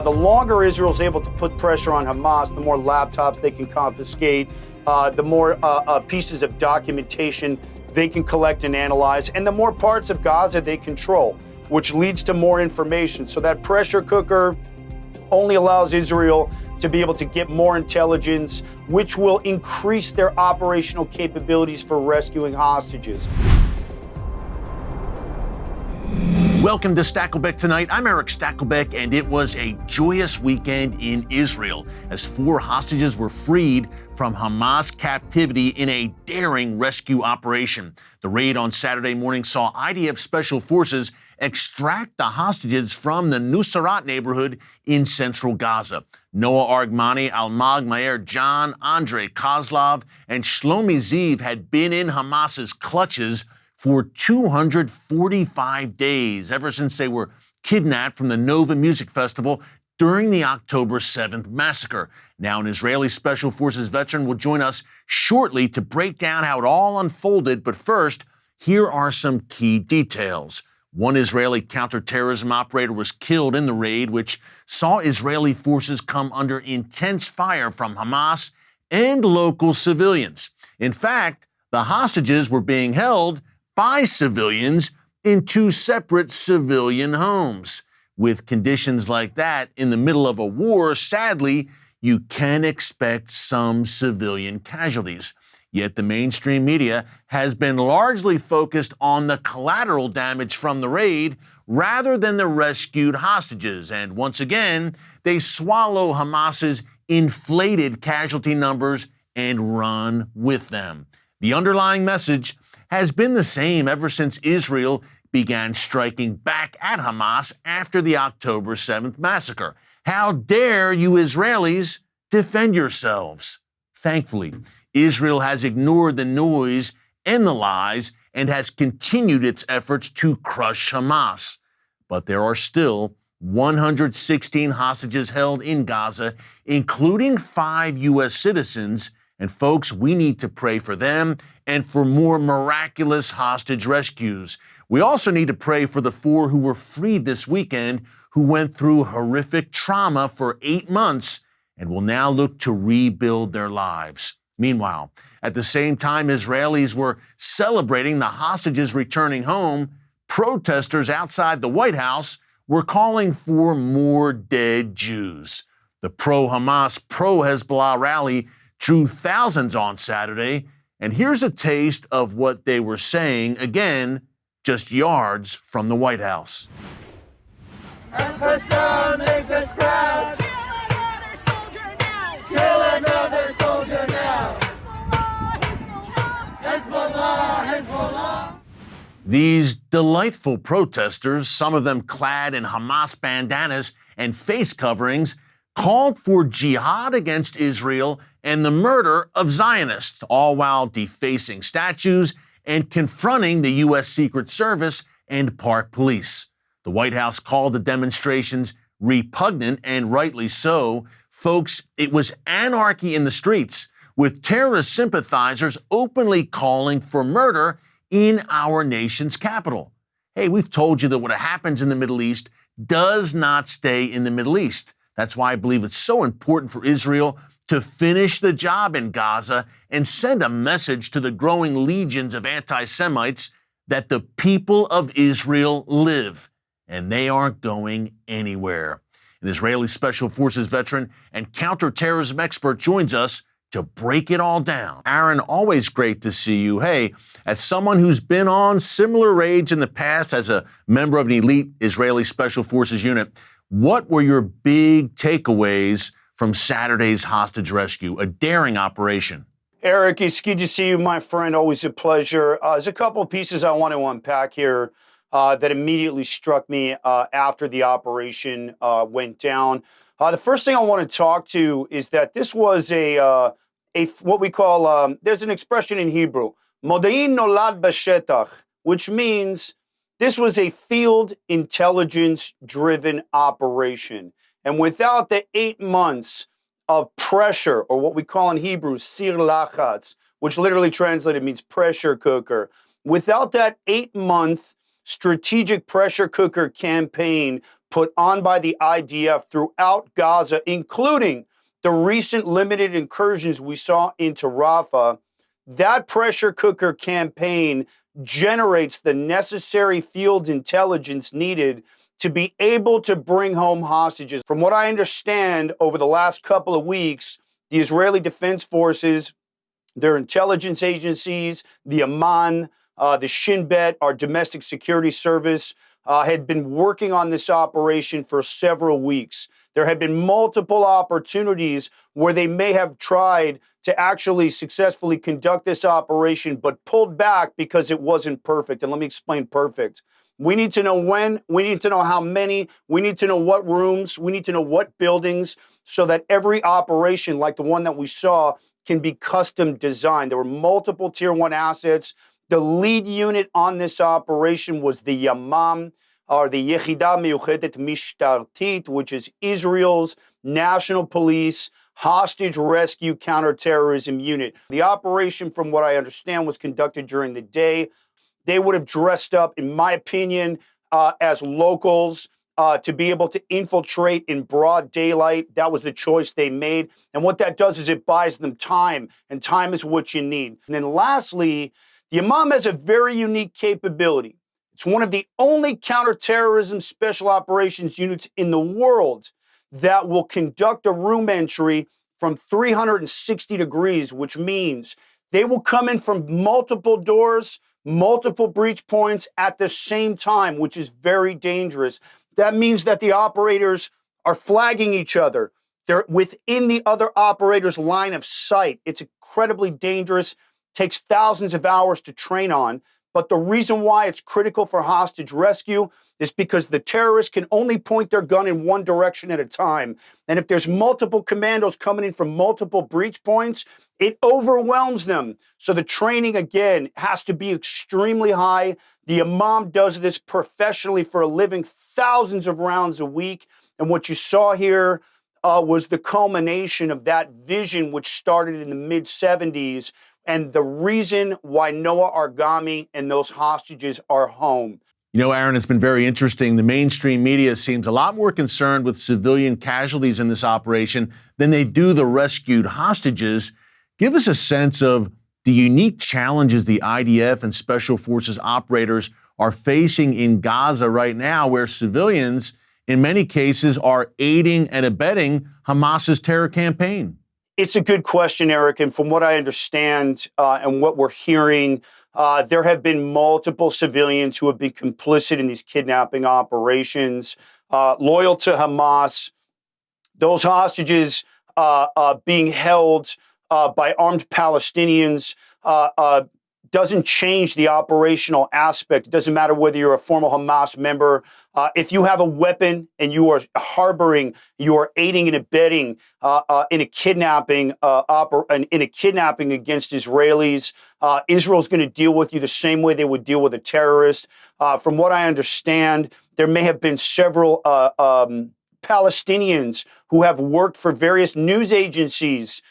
The longer Israel's able to put pressure on Hamas, the more laptops they can confiscate, the more pieces of documentation they can collect and analyze, and the more parts of Gaza they control, which leads to more information. So that pressure cooker only allows Israel to be able to get more intelligence, which will increase their operational capabilities for rescuing hostages. Welcome to Stakelbeck Tonight. I'm Erick Stakelbeck, and it was a joyous weekend in Israel as 4 hostages were freed from Hamas captivity in a daring rescue operation. The raid on Saturday morning saw IDF special forces extract the hostages from the Nuseirat neighborhood in central Gaza. Noa Argamani, Almog Meir Jan, Andrey Kozlov, and Shlomi Ziv had been in Hamas's clutches for 245 days, ever since they were kidnapped from the Nova Music Festival during the October 7th massacre. Now, an Israeli Special Forces veteran will join us shortly to break down how it all unfolded. But first, here are some key details. One Israeli counterterrorism operator was killed in the raid, which saw Israeli forces come under intense fire from Hamas and local civilians. In fact, the hostages were being held by civilians in 2 separate civilian homes. With conditions like that in the middle of a war, sadly, you can expect some civilian casualties. Yet the mainstream media has been largely focused on the collateral damage from the raid rather than the rescued hostages. And once again, they swallow Hamas's inflated casualty numbers and run with them. The underlying message has been the same ever since Israel began striking back at Hamas after the October 7th massacre. How dare you Israelis defend yourselves? Thankfully, Israel has ignored the noise and the lies and has continued its efforts to crush Hamas. But there are still 116 hostages held in Gaza, including 5 U.S. citizens. And folks, we need to pray for them and for more miraculous hostage rescues. We also need to pray for the 4 who were freed this weekend, who went through horrific trauma for 8 months and will now look to rebuild their lives. Meanwhile, at the same time Israelis were celebrating the hostages returning home, protesters outside the White House were calling for more dead Jews. The pro-Hamas, pro-Hezbollah rally drew thousands on Saturday, and here's a taste of what they were saying, again, just yards from the White House. And Hassan, make us proud. Kill another soldier now. Kill another soldier now. Hezbollah, Hezbollah, Hezbollah. These delightful protesters, some of them clad in Hamas bandanas and face coverings, called for jihad against Israel and the murder of Zionists, all while defacing statues and confronting the U.S. Secret Service and Park Police. The White House called the demonstrations repugnant, and rightly so. Folks, it was anarchy in the streets, with terrorist sympathizers openly calling for murder in our nation's capital. Hey, we've told you that what happens in the Middle East does not stay in the Middle East. That's why I believe it's so important for Israel to finish the job in Gaza and send a message to the growing legions of anti-Semites that the people of Israel live, and they aren't going anywhere. An Israeli Special Forces veteran and counterterrorism expert joins us to break it all down. Aaron, always great to see you. Hey, as someone who's been on similar raids in the past as a member of an elite Israeli Special Forces unit, what were your big takeaways from Saturday's hostage rescue, a daring operation? Eric, it's good to see you, my friend. Always a pleasure. There's a couple of pieces I want to unpack here that immediately struck me after the operation went down. The first thing I want to talk to is that this was a what we call, there's an expression in Hebrew, Modain nolad bashetach, which means this was a field intelligence-driven operation. And without the 8 months of pressure, or what we call in Hebrew, sir lachatz, which literally translated means pressure cooker, without that 8-month strategic pressure cooker campaign put on by the IDF throughout Gaza, including the recent limited incursions we saw into Rafah, that pressure cooker campaign generates the necessary field intelligence needed to be able to bring home hostages. From what I understand, over the last couple of weeks, the Israeli Defense Forces, their intelligence agencies, the Amman, the Shin Bet, our domestic security service, had been working on this operation for several weeks. There had been multiple opportunities where they may have tried to actually successfully conduct this operation, but pulled back because it wasn't perfect. And let me explain perfect. We need to know when, we need to know how many, we need to know what rooms, we need to know what buildings, so that every operation like the one that we saw can be custom designed. There were multiple Tier 1 assets. The lead unit on this operation was the Yamam, or the Yechida Miyuchedet Mishtartit, which is Israel's national police hostage rescue counterterrorism unit. The operation, from what I understand, was conducted during the day. They would have dressed up, in my opinion, as locals to be able to infiltrate in broad daylight. That was the choice they made. And what that does is it buys them time, and time is what you need. And then lastly, the Imam has a very unique capability. It's one of the only counterterrorism special operations units in the world that will conduct a room entry from 360 degrees, which means they will come in from multiple doors, multiple breach points at the same time, which is very dangerous. That means that the operators are flagging each other. They're within the other operator's line of sight. It's incredibly dangerous, takes thousands of hours to train on. But the reason why it's critical for hostage rescue is because the terrorists can only point their gun in one direction at a time. And if there's multiple commandos coming in from multiple breach points, it overwhelms them. So the training, again, has to be extremely high. The Imam does this professionally for a living, thousands of rounds a week. And what you saw here was the culmination of that vision, which started in the mid-'70s, and the reason why Noa Argamani and those hostages are home. You know, Aaron, it's been very interesting. The mainstream media seems a lot more concerned with civilian casualties in this operation than they do the rescued hostages. Give us a sense of the unique challenges the IDF and Special Forces operators are facing in Gaza right now, where civilians, in many cases, are aiding and abetting Hamas's terror campaign. It's a good question, Eric. And from what I understand and what we're hearing, there have been multiple civilians who have been complicit in these kidnapping operations, loyal to Hamas. Those hostages being held by armed Palestinians doesn't change the operational aspect. It doesn't matter whether you're a former Hamas member. If you have a weapon and you are harboring, you are aiding and abetting in a kidnapping against Israelis, Israel's going to deal with you the same way they would deal with a terrorist. From what I understand, there may have been several Palestinians who have worked for various news agencies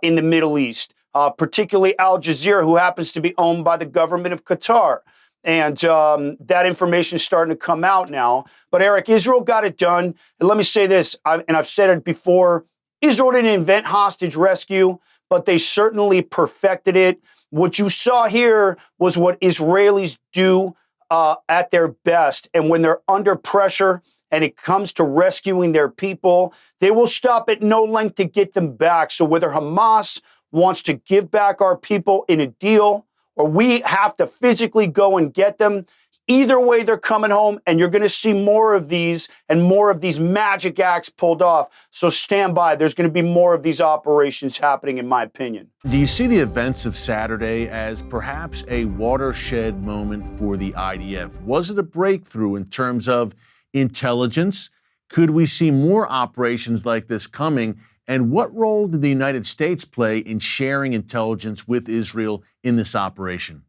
in the Middle East. Particularly Al Jazeera, who happens to be owned by the government of Qatar. And that information is starting to come out now. But Eric, Israel got it done. And let me say this, and I've said it before, Israel didn't invent hostage rescue, but they certainly perfected it. What you saw here was what Israelis do at their best. And when they're under pressure and it comes to rescuing their people, they will stop at no length to get them back. So whether Hamas wants to give back our people in a deal, or we have to physically go and get them, either way they're coming home, and you're going to see more of these and more of these magic acts pulled off. So stand by. There's going to be more of these operations happening, in my opinion. Do you see the events of Saturday as perhaps a watershed moment for the IDF? Was it a breakthrough in terms of intelligence? Could we see more operations like this coming? And what role did the United States play in sharing intelligence with Israel in this operation?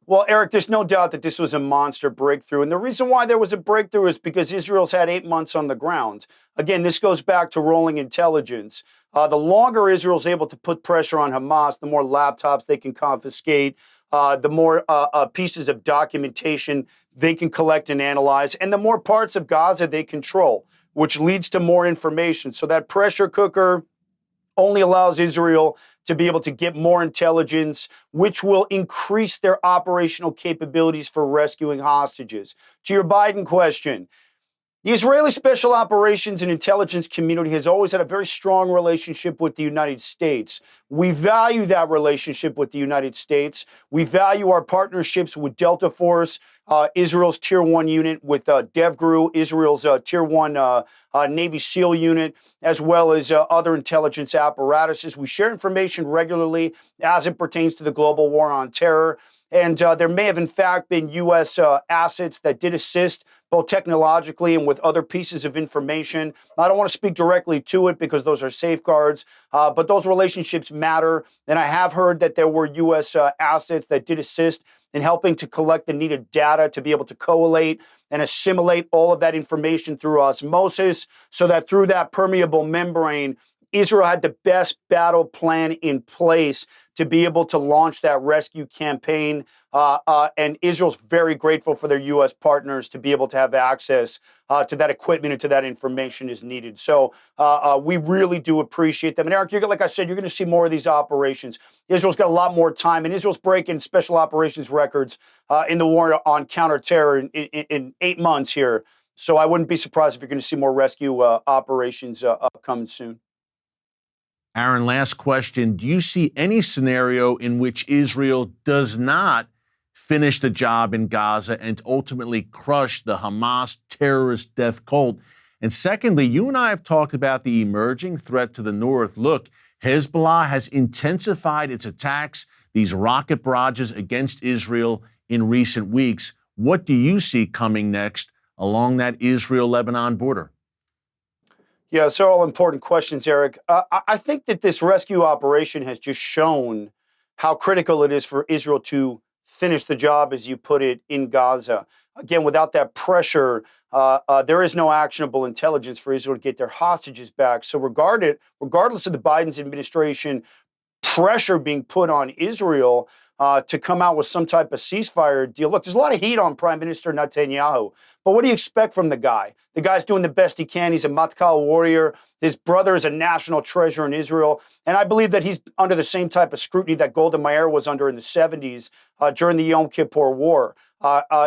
Well, Eric, there's no doubt that this was a monster breakthrough. And the reason why there was a breakthrough is because Israel's had 8 months on the ground. Again, this goes back to rolling intelligence. The longer Israel's able to put pressure on Hamas, the more laptops they can confiscate, the more pieces of documentation they can collect and analyze, and the more parts of Gaza they control, which leads to more information. So that pressure cooker only allows Israel to be able to get more intelligence, which will increase their operational capabilities for rescuing hostages. To your Biden question, the Israeli Special Operations and Intelligence community has always had a very strong relationship with the United States. We value that relationship with the United States. We value our partnerships with Delta Force, Israel's Tier 1 unit, with DevGru, Israel's Tier 1 Navy SEAL unit, as well as other intelligence apparatuses. We share information regularly as it pertains to the global war on terror. And there may have, in fact, been U.S. Assets that did assist both technologically and with other pieces of information. I don't want to speak directly to it because those are safeguards, but those relationships matter. And I have heard that there were U.S. Assets that did assist in helping to collect the needed data to be able to collate and assimilate all of that information through osmosis, so that through that permeable membrane, Israel had the best battle plan in place to be able to launch that rescue campaign. And Israel's very grateful for their U.S. partners to be able to have access to that equipment and to that information as needed. So we really do appreciate them. And Eric, like I said, you're going to see more of these operations. Israel's got a lot more time, and Israel's breaking special operations records in the war on counterterror in 8 months here. So I wouldn't be surprised if you're going to see more rescue operations coming soon. Aaron, last question. Do you see any scenario in which Israel does not finish the job in Gaza and ultimately crush the Hamas terrorist death cult? And secondly, you and I have talked about the emerging threat to the north. Look, Hezbollah has intensified its attacks, these rocket barrages against Israel in recent weeks. What do you see coming next along that Israel-Lebanon border? Yeah, so all important questions, Eric. I think that this rescue operation has just shown how critical it is for Israel to finish the job, as you put it, in Gaza. Again, without that pressure, there is no actionable intelligence for Israel to get their hostages back. So regardless of the Biden administration pressure being put on Israel to come out with some type of ceasefire deal. Look, there's a lot of heat on Prime Minister Netanyahu, but what do you expect from the guy? The guy's doing the best he can. He's a Matkal warrior. His brother is a national treasure in Israel. And I believe that he's under the same type of scrutiny that Golda Meir was under in the 70s during the Yom Kippur War.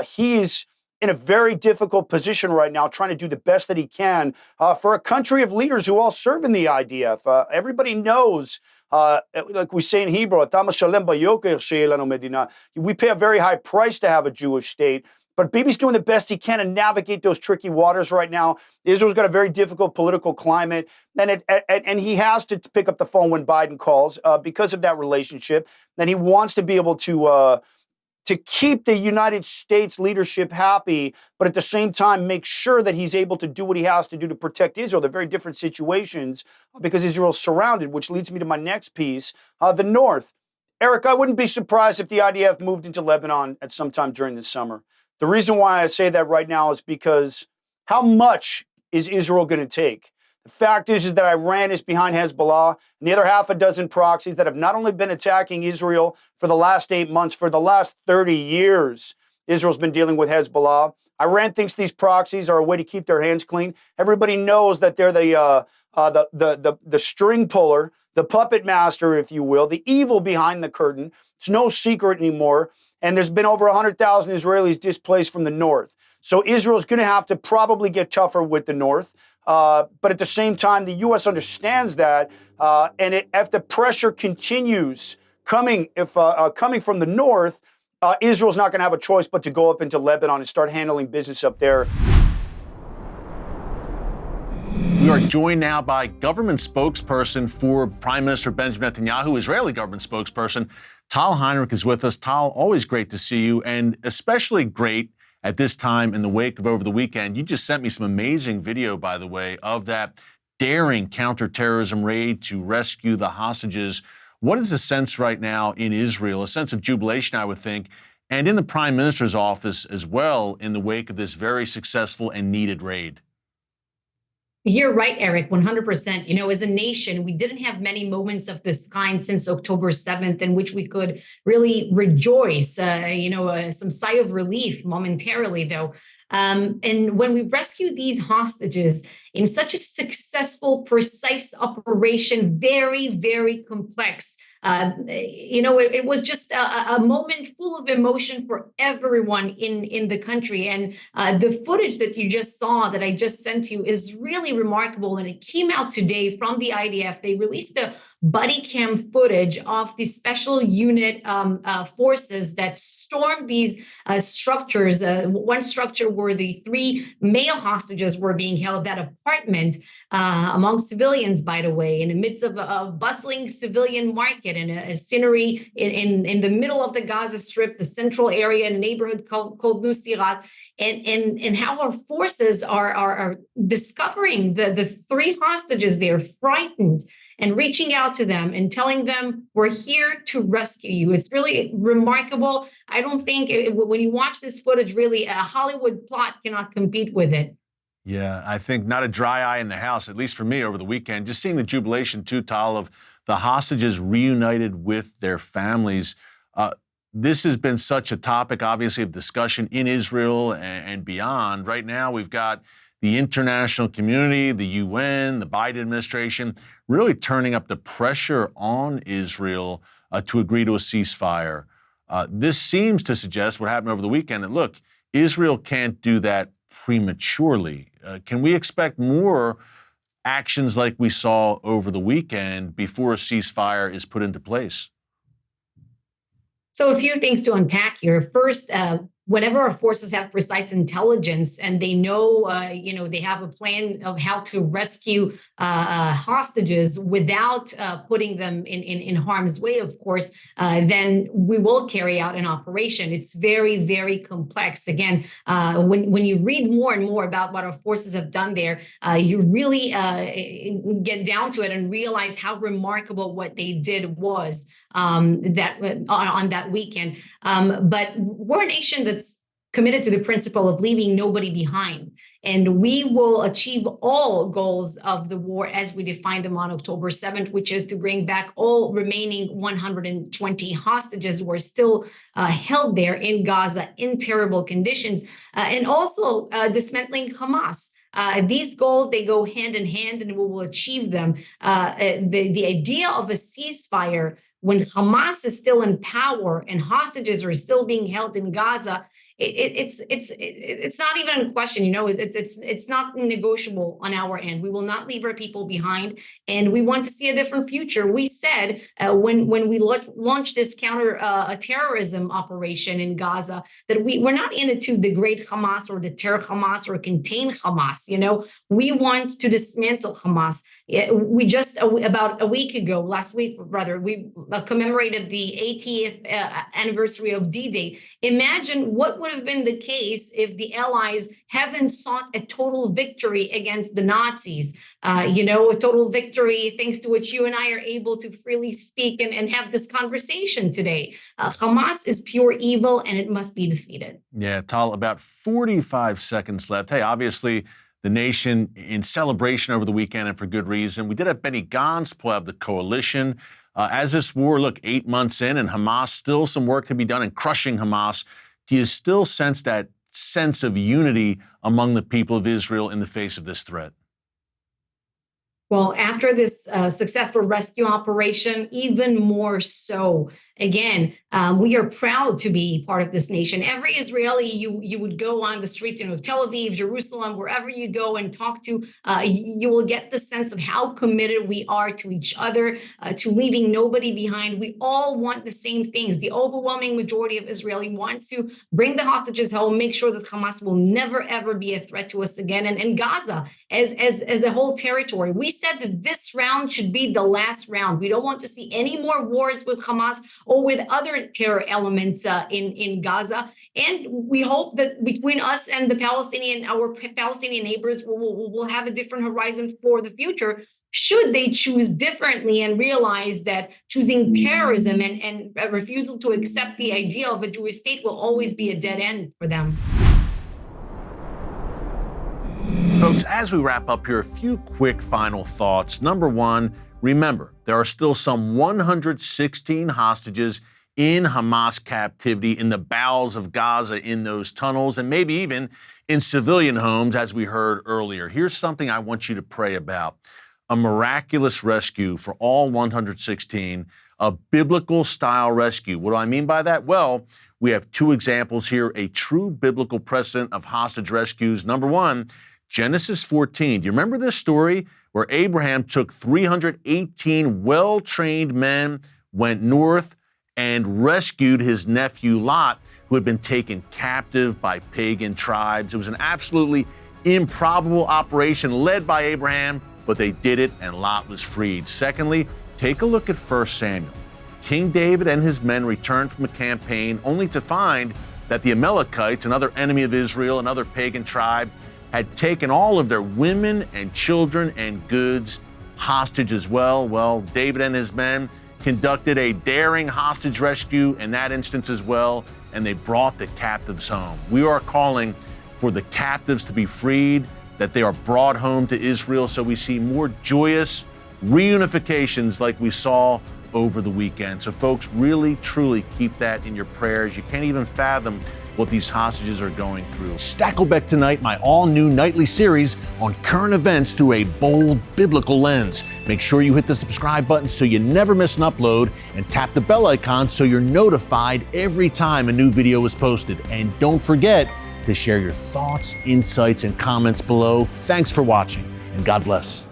He's in a very difficult position right now, trying to do the best that he can for a country of leaders who all serve in the IDF. Everybody knows, like we say in Hebrew, we pay a very high price to have a Jewish state. But Bibi's doing the best he can to navigate those tricky waters right now. Israel's got a very difficult political climate, and he has to pick up the phone when Biden calls because of that relationship. And he wants to be able to keep the United States leadership happy, but at the same time make sure that he's able to do what he has to do to protect Israel. They're very different situations because Israel's surrounded, which leads me to my next piece, the North. Eric, I wouldn't be surprised if the IDF moved into Lebanon at some time during the summer. The reason why I say that right now is because how much is Israel going to take? The fact is that Iran is behind Hezbollah and the other half a dozen proxies that have not only been attacking Israel for the last 8 months, for the last 30 years, Israel's been dealing with Hezbollah. Iran thinks these proxies are a way to keep their hands clean. Everybody knows that they're the string puller, the puppet master, if you will, the evil behind the curtain. It's no secret anymore. And there's been over 100,000 Israelis displaced from the north. So Israel's going to have to probably get tougher with the north. But at the same time, the U.S. understands that. If the pressure continues coming from the north, Israel's not going to have a choice but to go up into Lebanon and start handling business up there. We are joined now by government spokesperson for Prime Minister Benjamin Netanyahu, Israeli government spokesperson. Tal Heinrich is with us. Tal, always great to see you, and especially great at this time in the wake of over the weekend. You just sent me some amazing video, by the way, of that daring counterterrorism raid to rescue the hostages. What is the sense right now in Israel? A sense of jubilation, I would think, and in the Prime Minister's office as well in the wake of this very successful and needed raid. You're right, Eric, 100%. As a nation, we didn't have many moments of this kind since October 7th in which we could really rejoice, some sigh of relief momentarily, though. And when we rescued these hostages in such a successful, precise operation, very, very complex, it was just a moment full of emotion for everyone in the country. And the footage that you just saw that I just sent you is really remarkable. And it came out today from the IDF. They released the buddy cam footage of the special unit forces that stormed these structures. One structure where the 3 male hostages were being held, that apartment among civilians, by the way, in the midst of a bustling civilian market and a scenery in the middle of the Gaza Strip, the central area, neighborhood called Nusirat. And how our forces are discovering the 3 hostages. They're frightened and reaching out to them and telling them, we're here to rescue you. It's really remarkable. I don't think when you watch this footage, really, a Hollywood plot cannot compete with it. Yeah, I think not a dry eye in the house, at least for me over the weekend. Just seeing the jubilation, too, Tal, of the hostages reunited with their families. This has been such a topic, obviously, of discussion in Israel and beyond. Right now, we've got the international community, the UN, the Biden administration, really turning up the pressure on Israel to agree to a ceasefire. This seems to suggest what happened over the weekend, that, look, Israel can't do that prematurely. Can we expect more actions like we saw over the weekend before a ceasefire is put into place? So a few things to unpack here. First, whenever our forces have precise intelligence and they know, they have a plan of how to rescue hostages without putting them in harm's way, of course, then we will carry out an operation. It's very, very complex. Again, when you read more and more about what our forces have done there, you really get down to it and realize how remarkable what they did was on that weekend. But we're a nation that's committed to the principle of leaving nobody behind. And we will achieve all goals of the war as we defined them on October 7th, which is to bring back all remaining 120 hostages who are still held there in Gaza in terrible conditions, and also dismantling Hamas. These goals, they go hand in hand, and we will achieve them. The idea of a ceasefire when Hamas is still in power and hostages are still being held in Gaza, it's not even a question. It's not negotiable on our end. We will not leave our people behind, and we want to see a different future. We said when we launched this counter-terrorism operation in Gaza that we're not in it to degrade Hamas or deter Hamas or contain Hamas. We want to dismantle Hamas. We just about a week ago, last week rather, we commemorated the 80th anniversary of D-Day. Imagine what would have been the case if the Allies haven't sought a total victory against the Nazis. A total victory thanks to which you and I are able to freely speak and have this conversation today. Hamas is pure evil, and it must be defeated. Yeah, Tal, about 45 seconds left. Hey, obviously, the nation in celebration over the weekend, and for good reason. We did have Benny Gantz pull out the coalition. As this war, 8 months in, and Hamas, still some work to be done in crushing Hamas. Do you still sense that sense of unity among the people of Israel in the face of this threat? Well, after this successful rescue operation, even more so. Again, we are proud to be part of this nation. Every Israeli you would go on the streets of Tel Aviv, Jerusalem, wherever you go and talk to, you will get the sense of how committed we are to each other, to leaving nobody behind. We all want the same things. The overwhelming majority of Israelis want to bring the hostages home, make sure that Hamas will never, ever be a threat to us again. And Gaza as a whole territory. We said that this round should be the last round. We don't want to see any more wars with Hamas or with other terror elements in Gaza. And we hope that between us and our Palestinian neighbors, we'll have a different horizon for the future, should they choose differently and realize that choosing terrorism and a refusal to accept the idea of a Jewish state will always be a dead end for them. Folks, as we wrap up here, a few quick final thoughts. Number one, remember, there are still some 116 hostages in Hamas captivity in the bowels of Gaza, in those tunnels, and maybe even in civilian homes, as we heard earlier. Here's something I want you to pray about: a miraculous rescue for all 116, a biblical-style rescue. What do I mean by that? Well, we have two examples here, a true biblical precedent of hostage rescues. Number one, Genesis 14. Do you remember this story where Abraham took 318 well-trained men, went north, and rescued his nephew Lot, who had been taken captive by pagan tribes? It was an absolutely improbable operation led by Abraham, but they did it, and Lot was freed. Secondly, take a look at 1 Samuel. King David and his men returned from a campaign only to find that the Amalekites, another enemy of Israel, another pagan tribe, had taken all of their women and children and goods hostage as well. Well, David and his men conducted a daring hostage rescue in that instance as well, and they brought the captives home. We are calling for the captives to be freed, that they are brought home to Israel, so we see more joyous reunifications like we saw over the weekend. So folks, really, truly keep that in your prayers. You can't even fathom what these hostages are going through. Stakelbeck Tonight, my all-new nightly series on current events through a bold biblical lens. Make sure you hit the subscribe button so you never miss an upload, and tap the bell icon so you're notified every time a new video is posted. And don't forget to share your thoughts, insights, and comments below. Thanks for watching, and God bless.